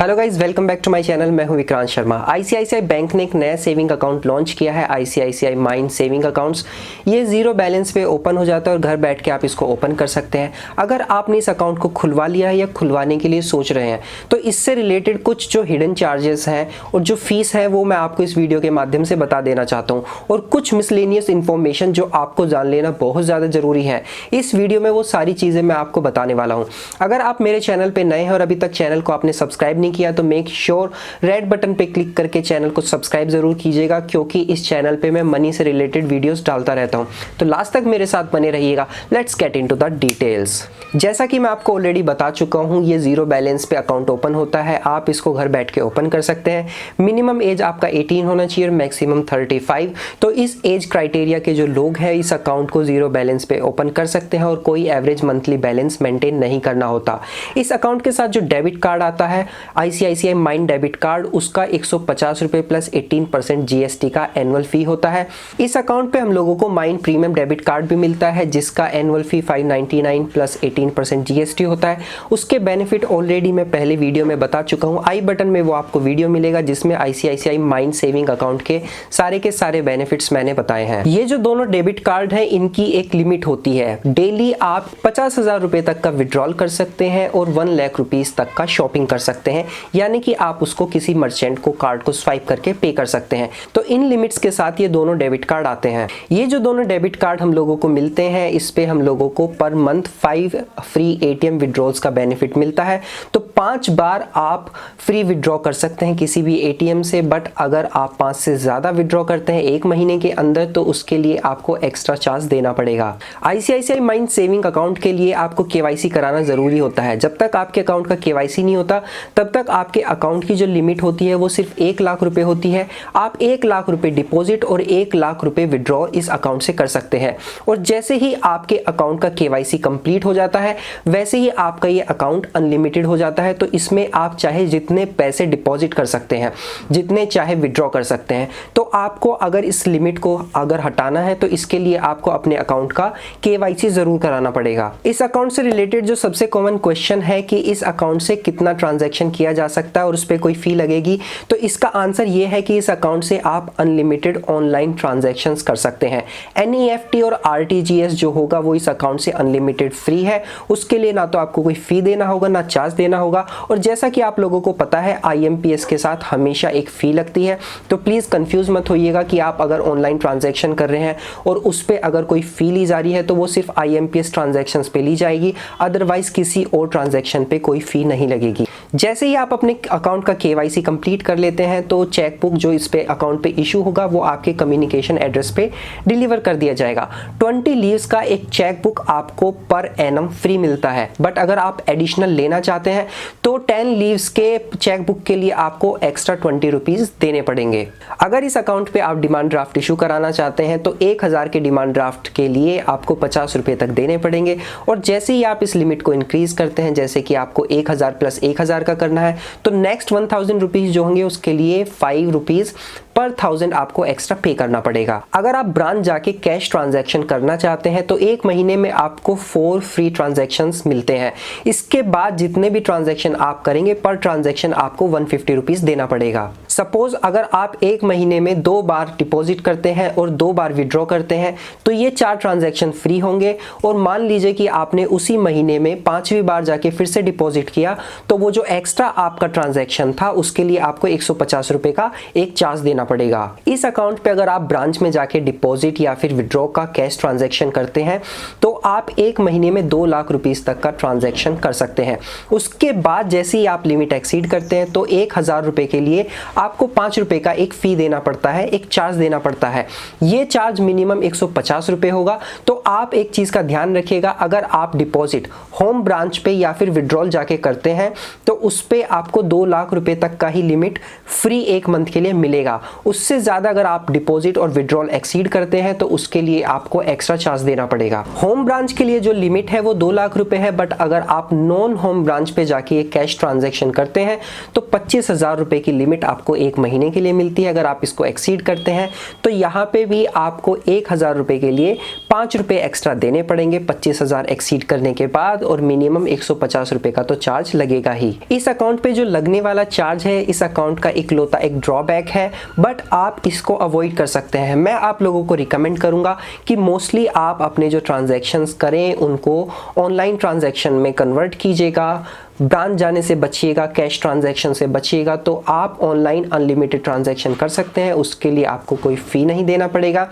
Hello guys, welcome back to my channel. मैं हूं Vikrant Sharma. ICICI bank ने एक नया सेविंग अकाउंट लॉन्च किया है, आईसीआईसीआई माइंड सेविंग अकाउंट्स। ये जीरो बैलेंस पे ओपन हो जाता है और घर बैठ के आप इसको ओपन कर सकते हैं। अगर आपने इस अकाउंट को खुलवा लिया है या खुलवाने के लिए सोच रहे हैं तो इससे रिलेटेड कुछ जो हिडन चार्जेस हैं और जो फीस है वो मैं आपको इस वीडियो के माध्यम से बता देना चाहता हूँ, और कुछ मिसलेनियस इन्फॉर्मेशन जो आपको जान लेना बहुत ज़्यादा ज़रूरी है। इस वीडियो में वो सारी चीज़ें मैं आपको बताने वाला हूँ। अगर आप मेरे चैनल पर नए हैं और अभी तक चैनल को आपने सब्सक्राइब नहीं किया तो मेक श्योर रेड बटन पे क्लिक करके चैनल को सब्सक्राइब जरूर कीजिएगा, क्योंकि इस चैनल पे मैं मनी से रिलेटेड वीडियोस डालता रहता हूं। तो लास्ट तक मेरे साथ बने रहिएगा। Let's get into the details. जैसा कि मैं आपको ऑलरेडी बता चुका हूं, ये जीरो बैलेंस पे अकाउंट ओपन होता है। आप इसको घर बैठ के ओपन कर सकते हैं। मिनिमम एज आपका 18 होना चाहिए और मैक्सिमम 35। तो इस एज क्राइटेरिया के जो लोग हैं इस अकाउंट को जीरो बैलेंस पे ओपन कर सकते हैं और कोई एवरेज मंथली बैलेंस मेंटेन नहीं करना होता। इस अकाउंट के साथ जो डेबिट कार्ड आता है आईसीआईसीआई माइंड डेबिट कार्ड, उसका 150 रुपए प्लस 18% जीएसटी का एनुअल फी होता है। इस अकाउंट पे हम लोगों को माइंड प्रीमियम डेबिट कार्ड भी मिलता है जिसका एनुअल फी 599 प्लस 18% जीएसटी होता है। उसके बेनिफिट ऑलरेडी मैं पहले वीडियो में बता चुका हूं। आई बटन में वो आपको वीडियो मिलेगा जिसमें आईसीआईसीआई माइंड सेविंग अकाउंट के सारे बेनिफिट्स मैंने बताए हैं। ये जो दोनों डेबिट कार्ड हैं इनकी एक लिमिट होती है। डेली आप 50,000 रुपए तक का विड्रॉल कर सकते हैं और 1 लाख रुपीज तक का शॉपिंग कर सकते हैं, यानी कि आप उसको किसी मर्चेंट को कार्ड को स्वाइप करके पे कर सकते हैं। तो इन लिमिट्स के साथ ये दोनों डेबिट कार्ड आते हैं। ये जो दोनों डेबिट कार्ड हम लोगों को मिलते हैं इस पे हम लोगों को per month 5 free ATM withdrawals का बेनिफिट मिलता है। तो 5 बार आप फ्री विड्रॉ कर सकते हैं किसी भी एटीएम से। बट अगर आप 5 से ज्यादा विड्रॉ करते हैं 1 महीने के अंदर तो उसके लिए आपको एक्स्ट्रा चार्ज देना पड़ेगा। आईसीआईसीआई माइंड सेविंग अकाउंट के लिए आपको केवाईसी कराना जरूरी होता है। जब तक आपके अकाउंट का केवाईसी नहीं होता तब तक आपके अकाउंट की जो लिमिट होती है वो सिर्फ 1 लाख रुपए होती है। आप 1 लाख रुपए डिपॉजिट और 1 लाख रुपए विड्रॉ इस अकाउंट से कर सकते हैं। और जैसे ही आपके अकाउंट का केवाईसी कंप्लीट हो जाता है वैसे ही आपका ये अकाउंट अनलिमिटेड हो जाता है। तो इसमें आप चाहे जितने पैसे डिपॉजिट कर सकते हैं, जितने चाहे विड्रॉ कर सकते हैं। तो आपको अगर इस लिमिट को अगर हटाना है तो इसके लिए आपको अपने अकाउंट का केवाईसी जरूर कराना पड़ेगा। इस अकाउंट से रिलेटेड जो सबसे कॉमन क्वेश्चन है कि इस अकाउंट से कितना ट्रांजैक्शन किया जा सकता है और उस पर कोई फी लगेगी, तो इसका आंसर ये है कि इस अकाउंट से आप अनलिमिटेड ऑनलाइन ट्रांजैक्शंस कर सकते हैं। एनईएफटी और आरटीजीएस जो होगा वो इस अकाउंट से अनलिमिटेड फ्री है। उसके लिए ना तो आपको कोई फी देना होगा ना चार्ज देना होगा। और जैसा कि आप लोगों को पता है आईएमपीएस के साथ हमेशा एक फी लगती है। तो प्लीज कंफ्यूज मत होइएगा कि आप अगर ऑनलाइन ट्रांजैक्शन कर रहे हैं और उस पर अगर कोई फी ली जा रही है तो वो सिर्फ आईएमपीएस ट्रांजैक्शंस पे ली जाएगी, अदरवाइज किसी और ट्रांजैक्शन पे कोई फी नहीं लगेगी। जैसे ही आप अपने अकाउंट का केवाईसी कंप्लीट कर लेते हैं तो चेकबुक जो इस पे अकाउंट पे इशू होगा वो आपके कम्युनिकेशन एड्रेस पे डिलीवर कर दिया जाएगा। 20 लीव्स का एक चेकबुक आपको पर एनम फ्री मिलता है। बट अगर आप एडिशनल लेना चाहते हैं तो 10 लीव्स के चेकबुक के लिए आपको एक्स्ट्रा 20 रुपीज देने पड़ेंगे। अगर इस अकाउंट पे आप डिमांड ड्राफ्ट इशू कराना चाहते हैं तो 1000 के डिमांड ड्राफ्ट के लिए आपको 50 रुपए तक देने पड़ेंगे। और जैसे ही आप इस लिमिट को इंक्रीज करते हैं, जैसे कि आपको 1000 प्लस 1000 का करना है, तो नेक्स्ट 1000 रुपीज जो होंगे उसके लिए 5 रुपीज पर 1000 आपको एक्स्ट्रा पे करना पड़ेगा। अगर आप ब्रांच जाके कैश ट्रांजैक्शन करना चाहते हैं तो 1 महीने में आपको 4 फ्री ट्रांजैक्शंस मिलते हैं। इसके बाद जितने भी ट्रांजैक्शन आप करेंगे पर ट्रांजैक्शन आपको 150 रुपीज देना पड़ेगा। सपोज अगर आप 1 महीने में 2 बार डिपॉजिट करते हैं और 2 बार विड्रॉ करते हैं तो ये 4 ट्रांजैक्शन फ्री होंगे। और मान लीजिए कि आपने उसी महीने में 5वीं बार जाके फिर से डिपॉजिट किया तो वो जो एक्स्ट्रा आपका ट्रांजैक्शन था उसके लिए आपको 150 रुपए का एक चार्ज देना पड़ेगा। इस अकाउंट पे अगर आप ब्रांच में जाके डिपॉजिट या फिर विड्रॉ का कैश ट्रांजैक्शन करते हैं तो आप 1 महीने में 2 लाख रुपीस तक का ट्रांजैक्शन कर सकते हैं। उसके बाद जैसे ही आप लिमिट एक्सीड करते हैं तो 1000 रुपए के लिए आपको 5 रुपए का एक फी देना पड़ता है, एक चार्ज देना पड़ता है। ये चार्ज मिनिमम 150 रुपए होगा। तो आप एक चीज का ध्यान रखिएगा, अगर आप डिपॉजिट होम ब्रांच पे या फिर विड्रॉल जाके करते हैं तो उस पे आपको 2 लाख रुपए तक का ही लिमिट फ्री 1 मंथ के लिए मिलेगा। उससे ज्यादा अगर आप डिपॉजिट और विड्रॉल एक्सीड करते हैं तो उसके लिए आपको एक्स्ट्रा चार्ज देना पड़ेगा। होम ब्रांच के लिए जो लिमिट है वो 2 लाख रुपए है। बट अगर आप नॉन होम ब्रांच पे जाके कैश ट्रांजैक्शन करते हैं तो 25,000 रुपए की लिमिट आपको आपको 1 महीने के लिए मिलती है। अगर आप इसको एक्सीड करते हैं तो यहाँ पे भी आपको 1000 रुपये के लिए 5 रुपये एक्स्ट्रा देने पड़ेंगे 25,000 एक्सीड करने के बाद, और मिनिमम 150 रुपये का तो चार्ज लगेगा ही। इस अकाउंट पे जो लगने वाला चार्ज है इस अकाउंट का इकलौता एक ड्रॉबैक है, बट आप इसको अवॉइड कर सकते हैं। मैं आप लोगों को रिकमेंड करूंगा कि मोस्टली आप अपने जो ट्रांजैक्शंस करें उनको ऑनलाइन ट्रांजैक्शन में कन्वर्ट कीजिएगा, ब्रांच जाने से बचिएगा, कैश ट्रांजैक्शन से बचिएगा। तो आप ऑनलाइन अनलिमिटेड ट्रांजैक्शन कर सकते हैं, उसके लिए आपको कोई फ़ी नहीं देना पड़ेगा।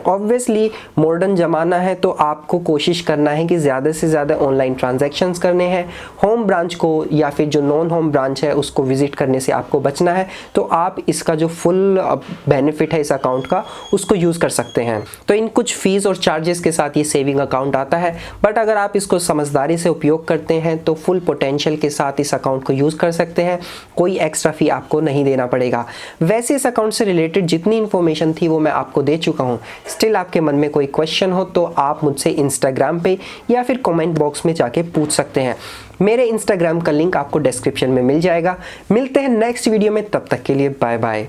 ऑब्वियसली मॉडर्न ज़माना है तो आपको कोशिश करना है कि ज़्यादा से ज़्यादा ऑनलाइन ट्रांजैक्शंस करने हैं। होम ब्रांच को या फिर जो नॉन होम ब्रांच है उसको विज़िट करने से आपको बचना है। तो आप इसका जो फुल बेनिफिट है इस अकाउंट का उसको यूज़ कर सकते हैं। तो इन कुछ फ़ीस और चार्जेस के साथ ये सेविंग अकाउंट आता है, बट अगर आप इसको समझदारी से उपयोग करते हैं तो फुल पोटेंशियल के साथ इस अकाउंट को यूज कर सकते हैं। कोई एक्स्ट्रा फी आपको नहीं देना पड़ेगा। वैसे इस अकाउंट से रिलेटेड जितनी इंफॉर्मेशन थी वो मैं आपको दे चुका हूं। स्टिल आपके मन में कोई क्वेश्चन हो तो आप मुझसे इंस्टाग्राम पे या फिर कमेंट बॉक्स में जाके पूछ सकते हैं। मेरे इंस्टाग्राम का लिंक आपको डिस्क्रिप्शन में मिल जाएगा। मिलते हैं नेक्स्ट वीडियो में, तब तक के लिए बाय बाय।